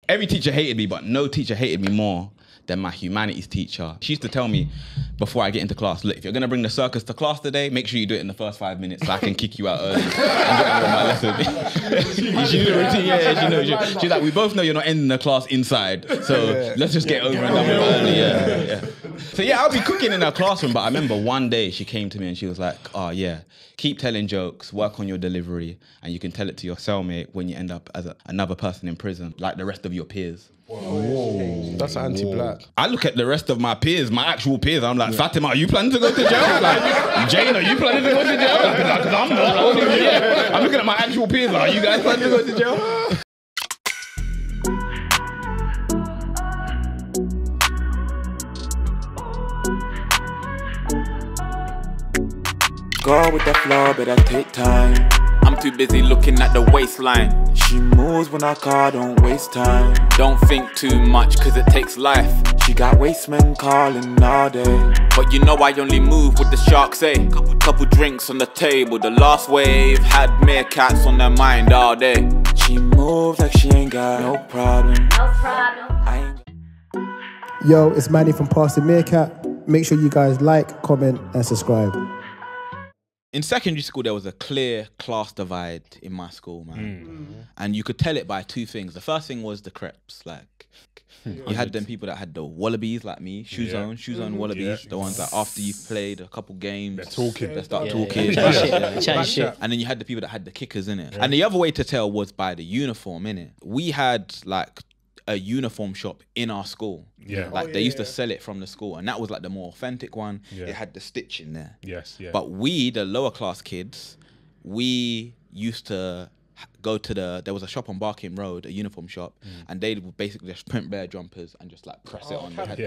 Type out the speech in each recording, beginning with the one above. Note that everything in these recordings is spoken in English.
every teacher hated me, but no teacher hated me more than my humanities teacher. She used to tell me before I get into class, look, if you're gonna bring the circus to class today, make sure you do it in the first 5 minutes so I can kick you out early and get on with my lesson. She knew the routine, yeah, she knows. She's like, we both know you're not ending the class inside, so let's just get over and done with early, yeah. So yeah, I'll be cooking in her classroom, but I remember one day she came to me and she was like, oh yeah, keep telling jokes, work on your delivery, and you can tell it to your cellmate when you end up as another person in prison, like the rest of your peers. Whoa. That's anti-black. I look at the rest of my peers, my actual peers, I'm like, Fatima, are you planning to go to jail? Like, Jane, are you planning to go to jail? Because I'm not. Yeah. I'm looking at my actual peers, like, are you guys planning to go to jail? Go with the flow, but I take time. I'm too busy looking at the waistline. She moves when I call, don't waste time. Don't think too much, cause it takes life. She got wastemen calling all day. But you know I only move with the sharks, eh? Couple drinks on the table, the last wave had meerkats on their mind all day. She moves like she ain't got no problem. Yo, it's Manny from Pastor Meerkat. Make sure you guys like, comment and subscribe. In secondary school, there was a clear class divide in my school, man. And you could tell it by two things. The first thing was the creps. Like, you had them people that had the wallabies like me, shoes on wallabies. The ones that after you've played a couple games, they're talking. They start talking. Chat shit. And then you had the people that had the kickers, innit? And the other way to tell was by the uniform, innit? We had like a uniform shop in our school. Like they used to sell it from the school, and that was like the more authentic one. It had the stitch in there. But we, the lower class kids, we used to go to there was a shop on Barking Road, a uniform shop, and they would basically just print bare jumpers and just like press it on. But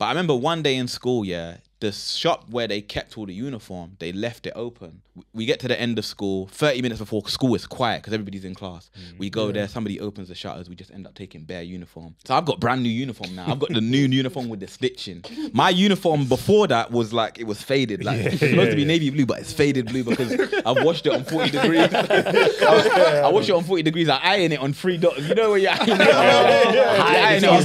I remember one day in school, the shop where they kept all the uniform, they left it open. We get to the end of school, 30 minutes before school is quiet because everybody's in class. We go there, somebody opens the shutters, we just end up taking bare uniform. So I've got brand new uniform now. I've got the new uniform with the stitching. My uniform before that was like, it was faded. Like it's supposed to be navy blue, but it's faded blue because I've washed it on 40 degrees. I wash it on 40 degrees, I iron it on 3 dots. You know where you iron it? Iron it on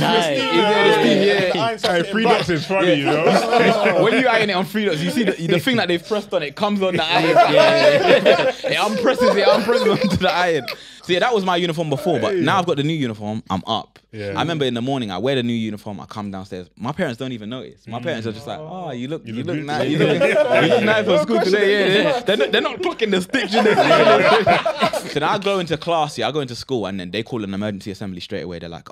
high. 3 dots is funny, you know? When you iron it on 3 dots, you see the thing that they've pressed on it comes on the iron. It unpresses onto the iron. So yeah, that was my uniform before, but now I've got the new uniform, I'm up. I remember in the morning, I wear the new uniform, I come downstairs. My parents don't even notice. My parents are just like, oh, you look nice. You look nice for school today. They're not clocking the stitch in this. So then I go into class, I go into school, and then they call an emergency assembly straight away. They're like,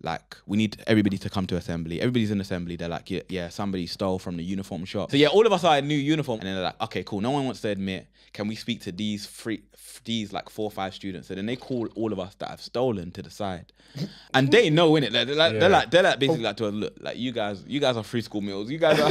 like, we need everybody to come to assembly. Everybody's in assembly. They're like, yeah, somebody stole from the uniform shop. So yeah, all of us are in new uniform. And then they're like, okay, cool. No one wants to admit, can we speak to these like 4 or 5 students? So then they call all of us that have stolen to the side. And they know, innit? They're like basically like, to look, like you guys are free school meals. You guys are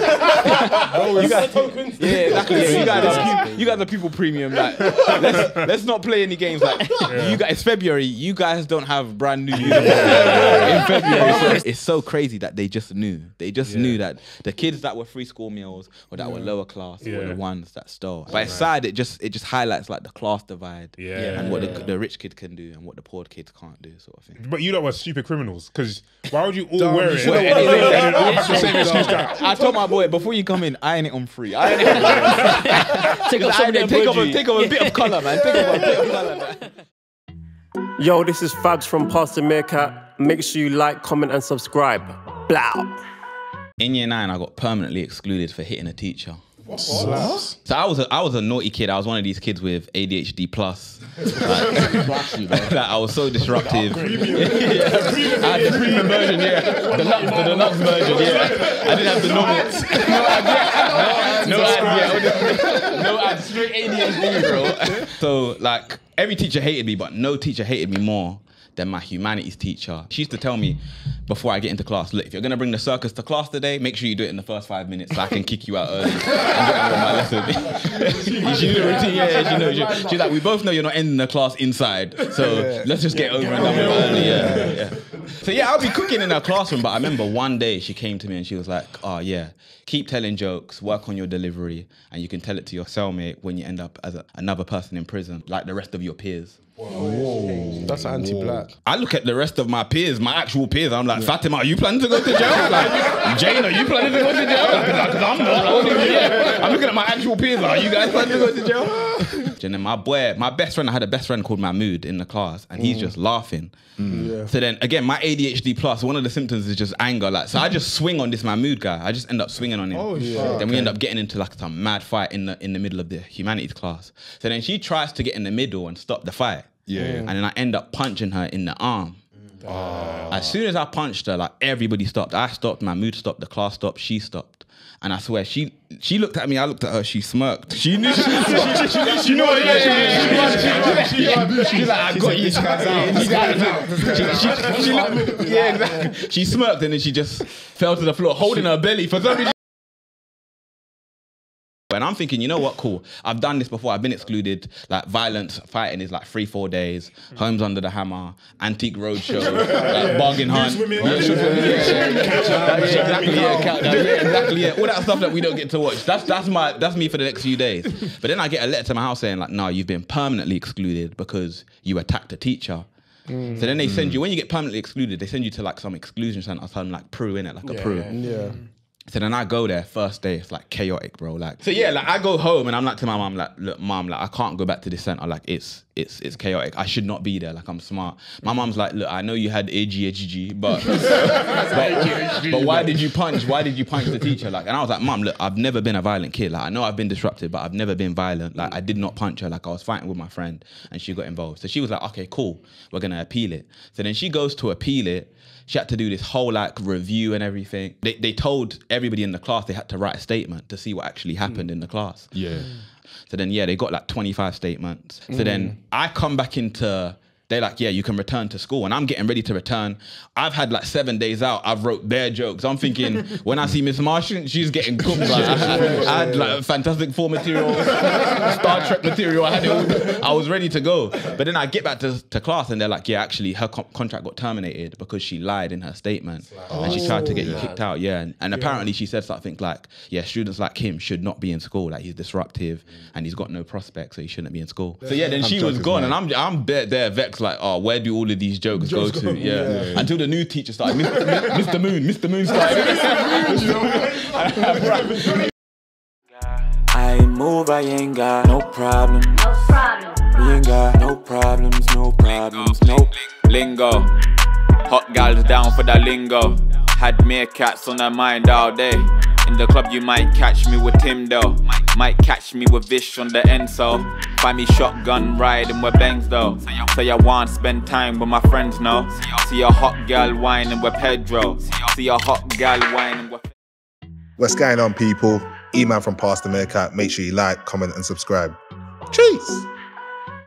tokens. Yeah, exactly. Yeah, you guys are people premium. Like, let's not play any games. Like, you guys, it's February. You guys don't have brand new uniforms in February. So it's so crazy that they just knew. They just knew that the kids that were free school meals or that were lower class were the ones that stole. But it's sad. It just highlights like the class divide and what the rich kid can do and what the poor kids can't do, sort of thing. But you lot were stupid criminals, because why would you all wear it? I told my boy, before you come in, iron it on free. Iron it on Take off a bit of colour, man. Take off a bit of colour, man. Yo, this is Fabs from Pastor Meerkat. Make sure you like, comment and subscribe. Blow. In year 9, I got permanently excluded for hitting a teacher. What? So I was a naughty kid. I was one of these kids with ADHD plus. Like, I was so disruptive. I had the premium version, the deluxe version, I didn't have the normal. No ads, straight ADHD, bro. So like every teacher hated me, but no teacher hated me more than my humanities teacher. She used to tell me before I get into class, look, if you're gonna bring the circus to class today, make sure you do it in the first 5 minutes so I can kick you out early and get on with my lesson. She knew the routine, she knows. She's like, we both know you're not ending the class inside, so let's just get over and done with early, So yeah, I'll be cooking in her classroom, but I remember one day she came to me and she was like, oh yeah, keep telling jokes, work on your delivery, and you can tell it to your cellmate when you end up as another person in prison, like the rest of your peers. Whoa. That's anti-black. I look at the rest of my peers, my actual peers, I'm like, Fatima, are you planning to go to jail? Like, Jane, are you planning to go to jail? Because I'm not. I'm looking at my actual peers, like, are you guys planning to go to jail? And then my best friend, I had a best friend called Mahmood in the class, and he's just laughing. So then, again, my ADHD plus, one of the symptoms is just anger. Like, so I just swing on this Mahmood guy. I just end up swinging on him. Oh, shit. Then we end up getting into like some mad fight in the middle of the humanities class. So then she tries to get in the middle and stop the fight. And then I end up punching her in the arm. As soon as I punched her, like everybody stopped. I stopped, Mahmood stopped, the class stopped, she stopped. And I swear, she looked at me, I looked at her, she smirked. She knew, she knew what it is. She's like, I got you guys. Yeah, exactly. She smirked and then she just fell to the floor, holding her belly for some reason. And I'm thinking, you know what, cool. I've done this before. I've been excluded. Like, violence, fighting is like 3-4 days. Homes Under the Hammer, Antique Roadshow, like Bargain Hunt. Exactly. All that stuff that we don't get to watch. That's me for the next few days. But then I get a letter to my house saying like, no, you've been permanently excluded because you attacked a teacher. So then they send you, when you get permanently excluded, they send you to like some exclusion center or something like Peru, innit? Like a Peru. So then I go there, first day, it's like chaotic, bro. Like, so yeah, like I go home and I'm like to my mom, like, look, mom, like I can't go back to this center. Like it's chaotic. I should not be there. Like I'm smart. My mom's like, look, I know you had AGHG, but why did you punch? Why did you punch the teacher? Like, and I was like, mom, look, I've never been a violent kid. Like I know I've been disruptive, but I've never been violent. Like I did not punch her. Like I was fighting with my friend and she got involved. So she was like, okay, cool, we're gonna appeal it. So then she goes to appeal it. She had to do this whole like review and everything. They told everybody in the class they had to write a statement to see what actually happened in the class. So then, yeah, they got like 25 statements. So then I come back into, they're like, yeah, you can return to school. And I'm getting ready to return. I've had like 7 days out. I've wrote bare jokes. I'm thinking, when I see Miss Martian, she's getting cooked. Like, I had like Fantastic Four material, Star Trek material. I had it all. I was ready to go. But then I get back to class and they're like, yeah, actually her contract got terminated because she lied in her statement. And she tried to get you kicked out. And apparently she said something like, yeah, students like him should not be in school. Like he's disruptive and he's got no prospects, so he shouldn't be in school. So yeah, then she was gone and I'm there vexed. Like, oh, where do all of these jokes go to? Yeah. Until the new teacher started, Mr. Moon started. I move, I ain't got no problem. We ain't got no problems, no. Lingo. Hot gals down for that lingo. Had meerkats on her mind all day. In the club you might catch me with Tim though. Might catch me with Vish on the Enso. Find me shotgun riding with bangs though. Say I want spend time with my friends now. See a hot gal whining with Pedro. See a hot gal whining with... What's going on, people? E-Man from Pastor Meerkat. Make sure you like, comment and subscribe. Cheers!